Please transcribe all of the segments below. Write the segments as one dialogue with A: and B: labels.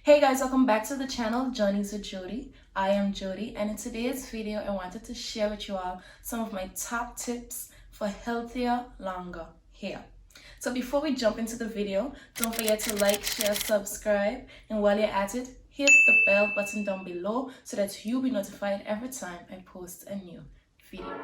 A: Hey guys, welcome back to the channel Journeys with Jodi. I am Jodi, and in today's video I wanted to share with you all some of my top tips for healthier, longer hair. So before we jump into the video, don't forget to like, share, subscribe, and while you're at it, hit the bell button down below so that you'll be notified every time I post a new video.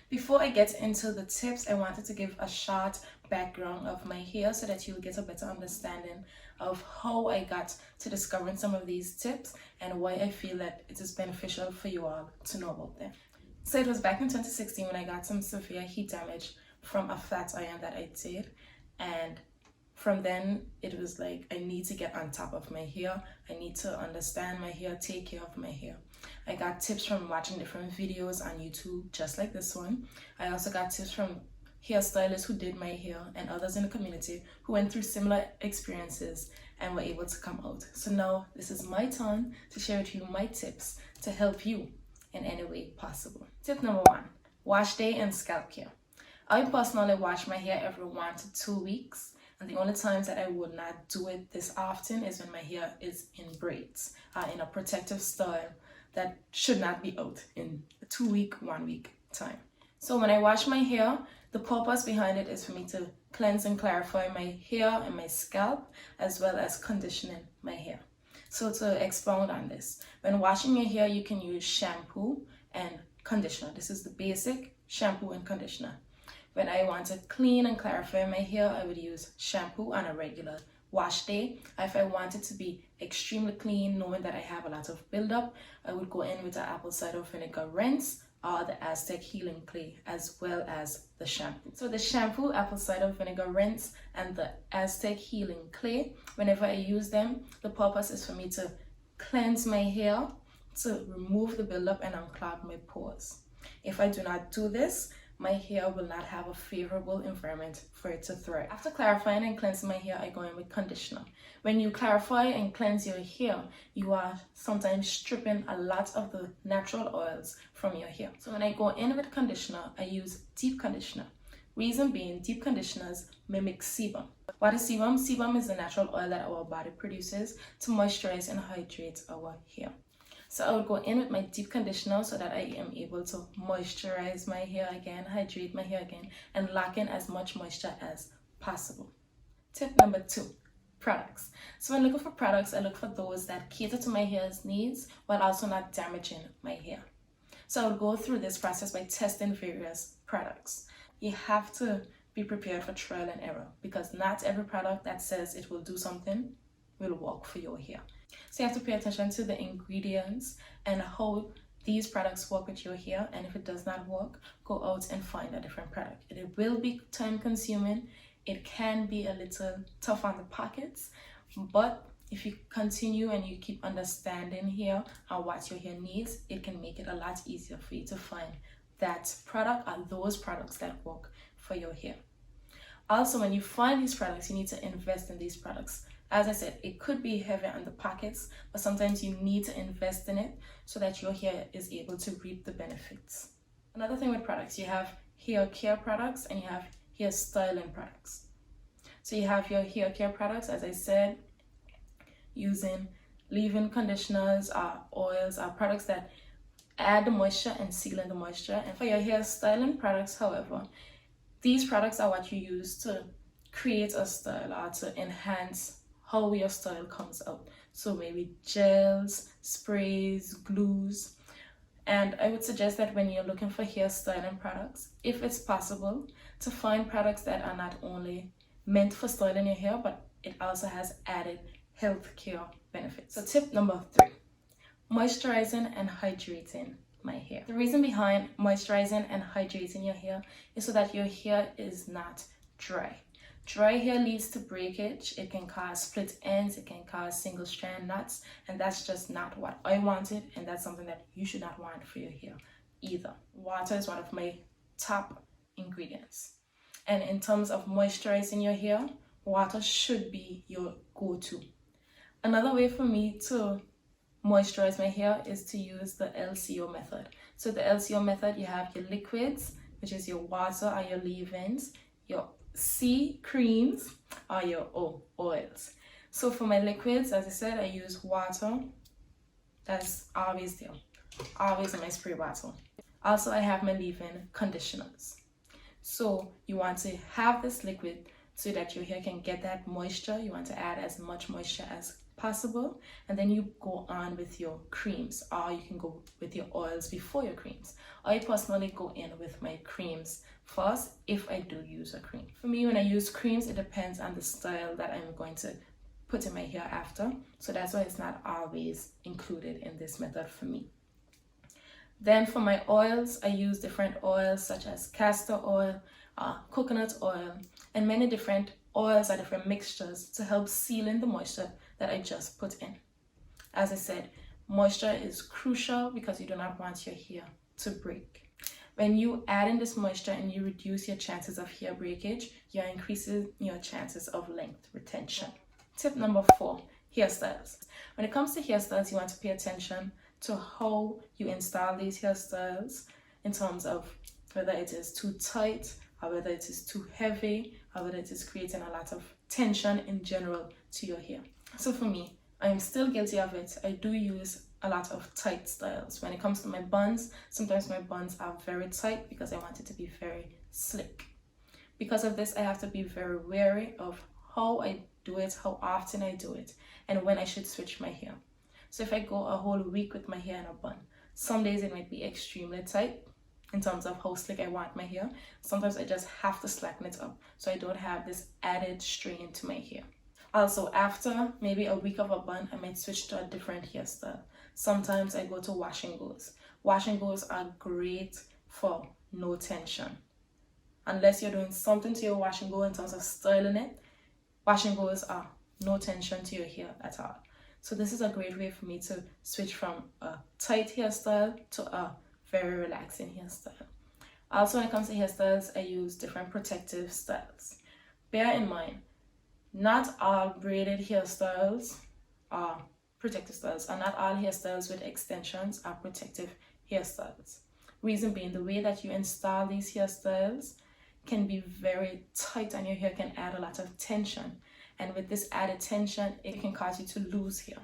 A: Before I get into the tips, I wanted to give a short background of my hair so that you'll get a better understanding of how I got to discovering some of these tips and why I feel that it is beneficial for you all to know about them. So it was back in 2016 when I got some severe heat damage from a flat iron that I did, and from then it was like I need to get on top of my hair. I need to understand my hair, take care of my hair. I got tips from watching different videos on YouTube, just like this one. I also got tips from hairstylists who did my hair and others in the community who went through similar experiences and were able to come out. So now this is my turn to share with you my tips to help you in any way possible. Tip number 1, wash day and scalp care. I personally wash my hair every 1 to 2 weeks. And the only times that I would not do it this often is when my hair is in braids, in a protective style that should not be out in a 2 week, 1 week time. So when I wash my hair, the purpose behind it is for me to cleanse and clarify my hair and my scalp, as well as conditioning my hair. So to expound on this, when washing your hair, you can use shampoo and conditioner. This is the basic shampoo and conditioner. When I want to clean and clarify my hair, I would use shampoo on a regular wash day. If I want it to be extremely clean, knowing that I have a lot of buildup, I would go in with the apple cider vinegar rinse or the Aztec healing clay, as well as the shampoo. So the shampoo, apple cider vinegar rinse, and the Aztec healing clay, whenever I use them, the purpose is for me to cleanse my hair, to remove the buildup and unclog my pores. If I do not do this, my hair will not have a favorable environment for it to thrive. After clarifying and cleansing my hair, I go in with conditioner. When you clarify and cleanse your hair, you are sometimes stripping a lot of the natural oils from your hair. So when I go in with conditioner, I use deep conditioner. Reason being, deep conditioners mimic sebum. What is sebum? Sebum is the natural oil that our body produces to moisturize and hydrate our hair. So I would go in with my deep conditioner so that I am able to moisturize my hair again, hydrate my hair again, and lock in as much moisture as possible. Tip number 2, products. So when looking for products, I look for those that cater to my hair's needs while also not damaging my hair. So I would go through this process by testing various products. You have to be prepared for trial and error, because not every product that says it will do something will work for your hair. So you have to pay attention to the ingredients and how these products work with your hair, and if it does not work, go out and find a different product. It will be time consuming, it can be a little tough on the pockets, but if you continue and you keep understanding hair and what your hair needs, it can make it a lot easier for you to find that product or those products that work for your hair. Also, when you find these products, you need to invest in these products. As I said, it could be heavy on the pockets, but sometimes you need to invest in it so that your hair is able to reap the benefits. Another thing with products, you have hair care products and you have hair styling products. So you have your hair care products, as I said, using leave-in conditioners or oils or products that add the moisture and seal in the moisture. And for your hair styling products, however, these products are what you use to create a style or to enhance how your style comes out. So maybe gels, sprays, glues. And I would suggest that when you're looking for hair styling products, if it's possible, to find products that are not only meant for styling your hair, but it also has added health care benefits. So tip number 3, moisturizing and hydrating my hair. The reason behind moisturizing and hydrating your hair is so that your hair is not dry. Dry hair leads to breakage. It can cause split ends, it can cause single strand knots, and that's just not what I wanted, and that's something that you should not want for your hair either. Water is one of my top ingredients. And in terms of moisturizing your hair, water should be your go-to. Another way for me to moisturize my hair is to use the LCO method. So the LCO method, you have your liquids, which is your water or your leave-ins, your C creams or your O oils. So for my liquids, as I said, I use water. That's always there, always in my spray bottle. Also, I have my leave-in conditioners. So you want to have this liquid so that your hair can get that moisture. You want to add as much moisture as possible, and then you go on with your creams, or you can go with your oils before your creams. I personally go in with my creams first if I do use a cream. For me, when I use creams, it depends on the style that I'm going to put in my hair after, so that's why it's not always included in this method for me. Then for my oils, I use different oils such as castor oil, coconut oil, and many different oils or different mixtures to help seal in the moisture that I just put in. As I said, moisture is crucial because you do not want your hair to break. When you add in this moisture and you reduce your chances of hair breakage, you're increasing your chances of length retention. Tip number 4, hairstyles. When it comes to hairstyles, you want to pay attention to how you install these hairstyles in terms of whether it is too tight or whether it is too heavy or whether it is creating a lot of tension in general to your hair. So for me, I am still guilty of it. I do use a lot of tight styles. When it comes to my buns, sometimes my buns are very tight because I want it to be very slick. Because of this, I have to be very wary of how I do it, how often I do it, and when I should switch my hair. So if I go a whole week with my hair in a bun, some days it might be extremely tight in terms of how slick I want my hair. Sometimes I just have to slacken it up so I don't have this added strain to my hair. Also, after maybe a week of a bun, I might switch to a different hairstyle. Sometimes I go to wash and goes. Wash and goes are great for no tension. Unless you're doing something to your wash and go in terms of styling it, wash and goes are no tension to your hair at all. So this is a great way for me to switch from a tight hairstyle to a very relaxing hairstyle. Also, when it comes to hairstyles, I use different protective styles. Bear in mind, not all braided hairstyles are protective styles, and not all hairstyles with extensions are protective hairstyles. Reason being, the way that you install these hairstyles can be very tight and your hair can add a lot of tension. And with this added tension, it can cause you to lose hair.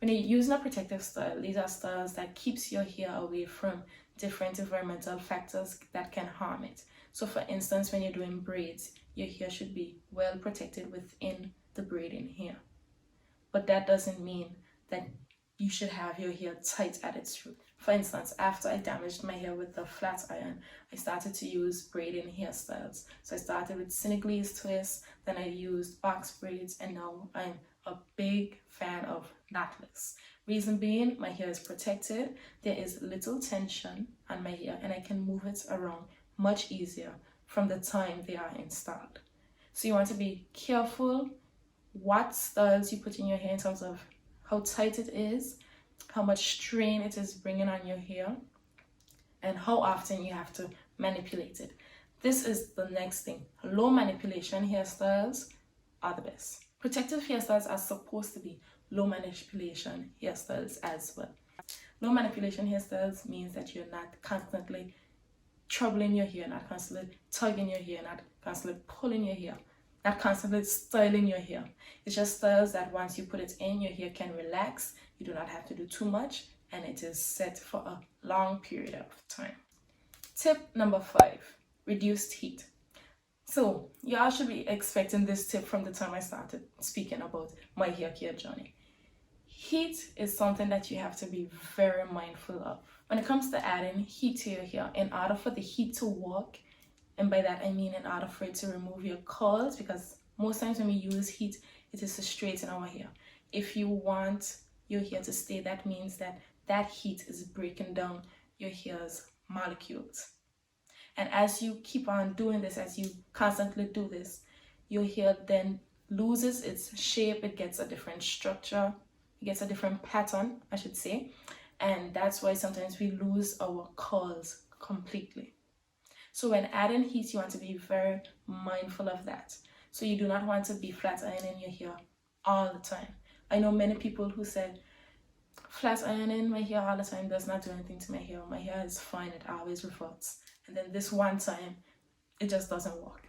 A: When you're using a protective style, these are styles that keeps your hair away from different environmental factors that can harm it. So for instance, when you're doing braids, your hair should be well protected within the braiding hair. But that doesn't mean that you should have your hair tight at its root. For instance, after I damaged my hair with the flat iron, I started to use braiding hairstyles. So I started with Senegalese twists, then I used box braids, and now I'm a big fan of knotless. Reason being, my hair is protected, there is little tension on my hair, and I can move it around much easier from the time they are installed. So you want to be careful what styles you put in your hair in terms of how tight it is, how much strain it is bringing on your hair, and how often you have to manipulate it. This is the next thing. Low manipulation hairstyles are the best. Protective hairstyles are supposed to be low manipulation hairstyles as well. Low manipulation hairstyles means that you're not constantly troubling your hair, not constantly tugging your hair, not constantly pulling your hair, not constantly styling your hair. It's just styles that once you put it in, your hair can relax. You do not have to do too much, and it is set for a long period of time. Tip number 5, reduced heat. So y'all should be expecting this tip from the time I started speaking about my hair care journey. Heat is something that you have to be very mindful of. When it comes to adding heat to your hair, in order for the heat to work, and by that I mean in order for it to remove your curls, because most times when we use heat, it is to straighten our hair. If you want your hair to stay, that means that that heat is breaking down your hair's molecules. And as you keep on doing this, as you constantly do this, your hair then loses its shape. It gets a different structure. It gets a different pattern, I should say. And that's why sometimes we lose our curls completely. So when adding heat, you want to be very mindful of that. So you do not want to be flat ironing your hair all the time. I know many people who said, flat ironing my hair all the time does not do anything to my hair. My hair is fine, it always reverts. And then this one time, it just doesn't work.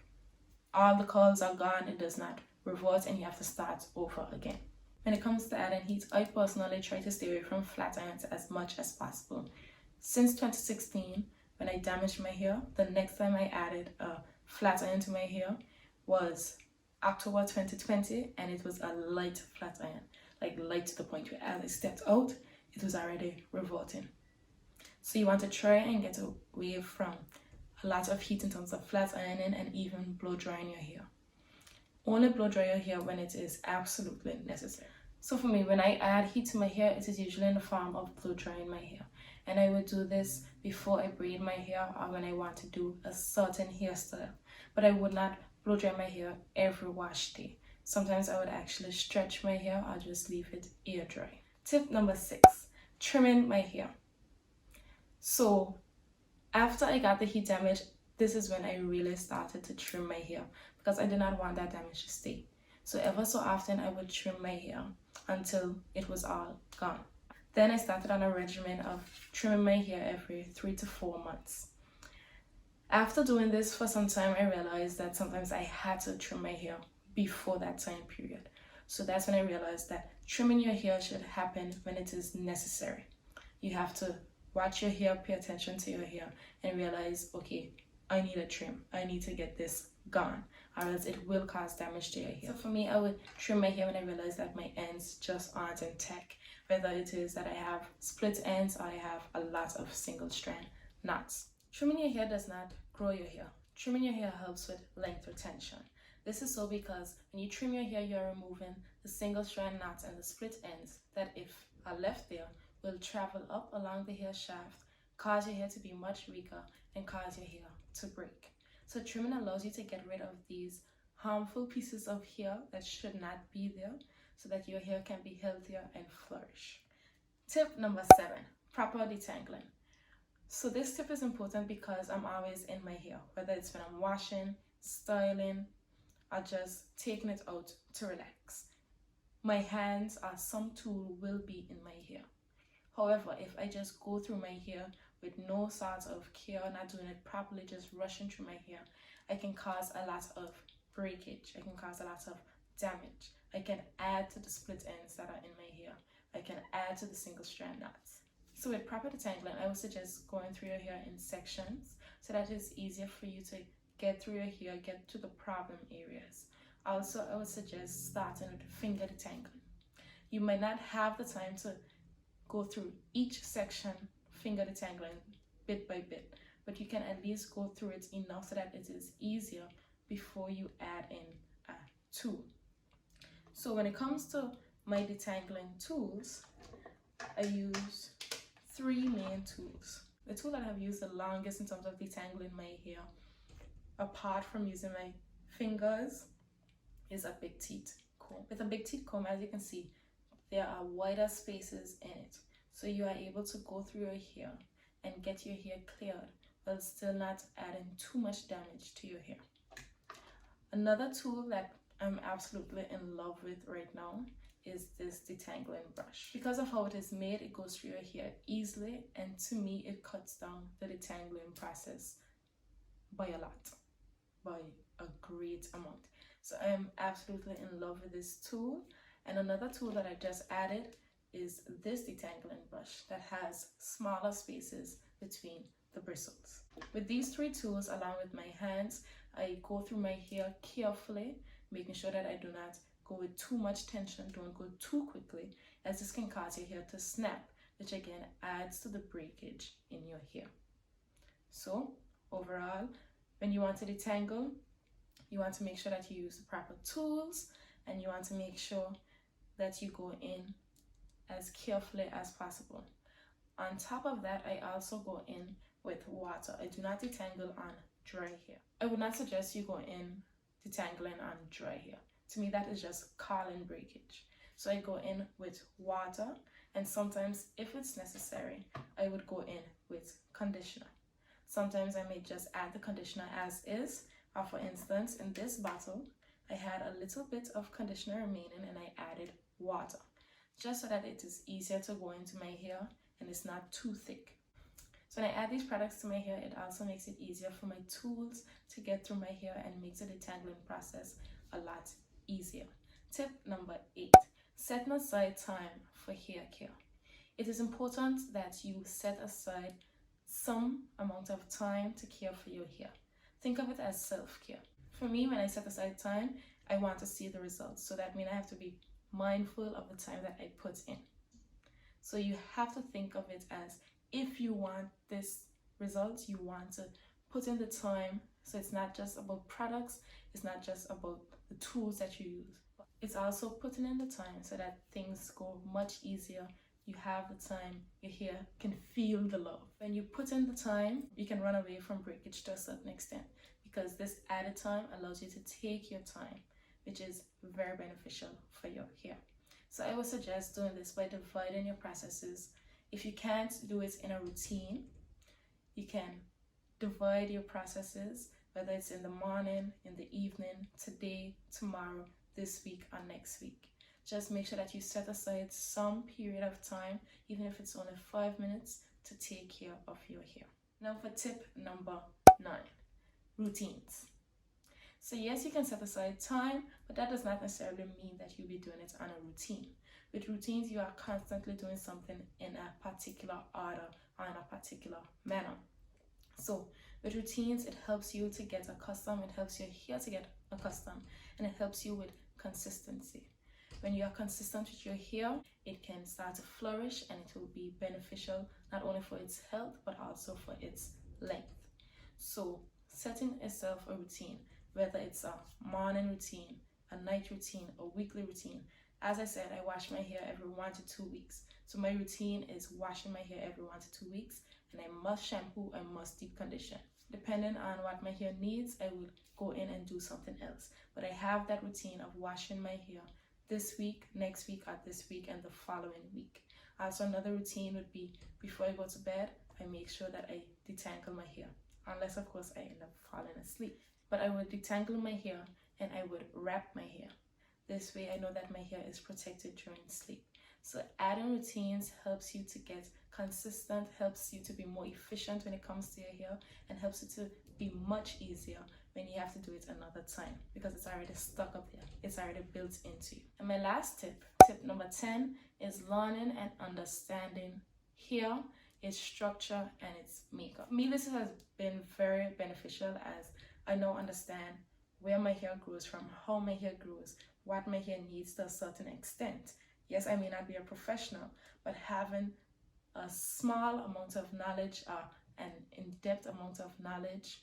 A: All the curls are gone, it does not revert, and you have to start over again. When it comes to adding heat, I personally try to stay away from flat irons as much as possible. Since 2016, when I damaged my hair, the next time I added a flat iron to my hair was October 2020, and it was a light flat iron, like light to the point where as I stepped out, it was already reverting. So you want to try and get away from a lot of heat in terms of flat ironing and even blow drying your hair. Only blow dry your hair when it is absolutely necessary. So for me, when I add heat to my hair, it is usually in the form of blow drying my hair. And I would do this before I braid my hair or when I want to do a certain hairstyle. But I would not blow dry my hair every wash day. Sometimes I would actually stretch my hair or just leave it air dry. Tip number 6, trimming my hair. So after I got the heat damage, this is when I really started to trim my hair because I did not want that damage to stay. So ever so often I would trim my hair until it was all gone. Then I started on a regimen of trimming my hair every 3 to 4 months. After doing this for some time, I realized that sometimes I had to trim my hair before that time period. So that's when I realized that trimming your hair should happen when it is necessary. You have to watch your hair, pay attention to your hair, and realize, okay, I need a trim. I need to get this gone, or else it will cause damage to your hair. So for me, I would trim my hair when I realize that my ends just aren't intact. Whether it is that I have split ends or I have a lot of single strand knots. Trimming your hair does not grow your hair. Trimming your hair helps with length retention. This is so because when you trim your hair, you're removing the single strand knots and the split ends that, if are left there, will travel up along the hair shaft, cause your hair to be much weaker, and cause your hair to break. So trimming allows you to get rid of these harmful pieces of hair that should not be there, so that your hair can be healthier and flourish. Tip number 7, proper detangling. So this tip is important because I'm always in my hair, whether it's when I'm washing, styling, or just taking it out to relax. My hands or some tool will be in my hair. However, if I just go through my hair with no sort of care, not doing it properly, just rushing through my hair, I can cause a lot of breakage. I can cause a lot of damage. I can add to the split ends that are in my hair. I can add to the single strand knots. So with proper detangling, I would suggest going through your hair in sections so that it's easier for you to get through your hair, get to the problem areas. Also, I would suggest starting with finger detangling. You might not have the time to go through each section finger detangling bit by bit, but you can at least go through it enough so that it is easier before you add in a tool. So when it comes to my detangling tools, I use 3 main tools. The tool that I've used the longest in terms of detangling my hair, apart from using my fingers, is a big teeth comb. With a big teeth comb, as you can see, there are wider spaces in it, so you are able to go through your hair and get your hair cleared while still not adding too much damage to your hair. Another tool that I'm absolutely in love with right now is this detangling brush. Because of how it is made, it goes through your hair easily, and to me it cuts down the detangling process by a lot, by a great amount. So I am absolutely in love with this tool. And another tool that I just added is this detangling brush that has smaller spaces between the bristles. With these 3 tools, along with my hands, I go through my hair carefully, making sure that I do not go with too much tension, don't go too quickly, as this can cause your hair to snap, which again adds to the breakage in your hair. So overall, when you want to detangle, you want to make sure that you use the proper tools, and you want to make sure that you go in as carefully as possible. On top of that, I also go in with water. I do not detangle on dry hair. I would not suggest you go in detangling on dry hair. To me, that is just curling breakage. So I go in with water, and sometimes if it's necessary, I would go in with conditioner. Sometimes I may just add the conditioner as is. Or for instance, in this bottle, I had a little bit of conditioner remaining and I added water, just so that it is easier to go into my hair and it's not too thick. So when I add these products to my hair, it also makes it easier for my tools to get through my hair and makes the detangling process a lot easier. Tip number 8, setting aside time for hair care. It is important that you set aside some amount of time to care for your hair. Think of it as self-care. For me, when I set aside time, I want to see the results. So that means I have to be mindful of the time that I put in. So you have to think of it as, if you want this result, you want to put in the time. So it's not just about products, it's not just about the tools that you use. It's also putting in the time so that things go much easier. You have the time, your hair can feel the love. When you put in the time, you can run away from breakage to a certain extent, because this added time allows you to take your time, which is very beneficial for your hair. So I would suggest doing this by dividing your processes. If you can't do it in a routine, you can divide your processes, whether it's in the morning, in the evening, today, tomorrow, this week, or next week. Just make sure that you set aside some period of time, even if it's only 5 minutes, to take care of your hair. Now for tip number 9, routines. So yes, you can set aside time, but that does not necessarily mean that you'll be doing it on a routine. With routines, you are constantly doing something in a particular order or in a particular manner. So with routines, it helps you to get accustomed, it helps your hair to get accustomed, and it helps you with consistency. When you are consistent with your hair, it can start to flourish and it will be beneficial not only for its health but also for its length. So setting yourself a routine, whether it's a morning routine, a night routine, a weekly routine. As I said, I wash my hair every 1 to 2 weeks. So my routine is washing my hair every 1 to 2 weeks, and I must shampoo, I must deep condition. Depending on what my hair needs, I will go in and do something else. But I have that routine of washing my hair this week, next week, or this week, and the following week. Also, another routine would be, before I go to bed, I make sure that I detangle my hair. Unless, of course, I end up falling asleep. But I would detangle my hair and I would wrap my hair. This way I know that my hair is protected during sleep. So adding routines helps you to get consistent, helps you to be more efficient when it comes to your hair, and helps you to be much easier when you have to do it another time, because it's already stuck up there. It's already built into you. And my last tip, tip number 10, is learning and understanding hair, its structure, and its makeup. For me, this has been very beneficial, as I now understand where my hair grows from, how my hair grows, what my hair needs to a certain extent. Yes, I may not be a professional, but having a small amount of knowledge or an in-depth amount of knowledge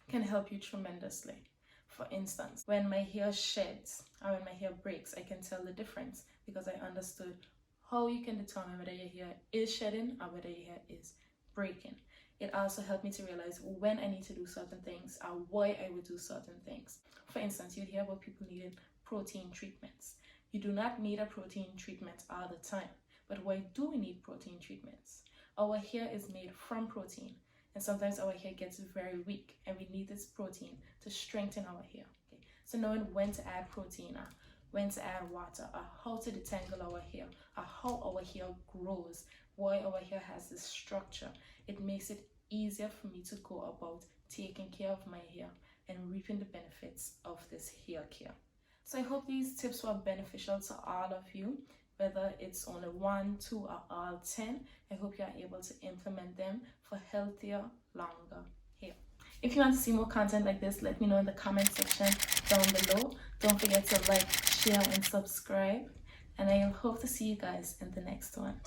A: can help you tremendously. For instance, when my hair sheds or when my hair breaks, I can tell the difference because I understood how you can determine whether your hair is shedding or whether your hair is breaking. It also helped me to realize when I need to do certain things or why I would do certain things. For instance, you'd hear about people needing protein treatments. You do not need a protein treatment all the time. But why do we need protein treatments? Our hair is made from protein, and sometimes our hair gets very weak and we need this protein to strengthen our hair. Okay? So knowing when to add protein, or when to add water, or how to detangle our hair, or how our hair grows, why our hair has this structure, it makes it easier for me to go about taking care of my hair and reaping the benefits of this hair care. So I hope these tips were beneficial to all of you, whether it's only 1, 2, or all 10. I hope you are able to implement them for healthier, longer hair. If you want to see more content like this, let me know in the comment section down below. Don't forget to like, share, and subscribe. And I hope to see you guys in the next one.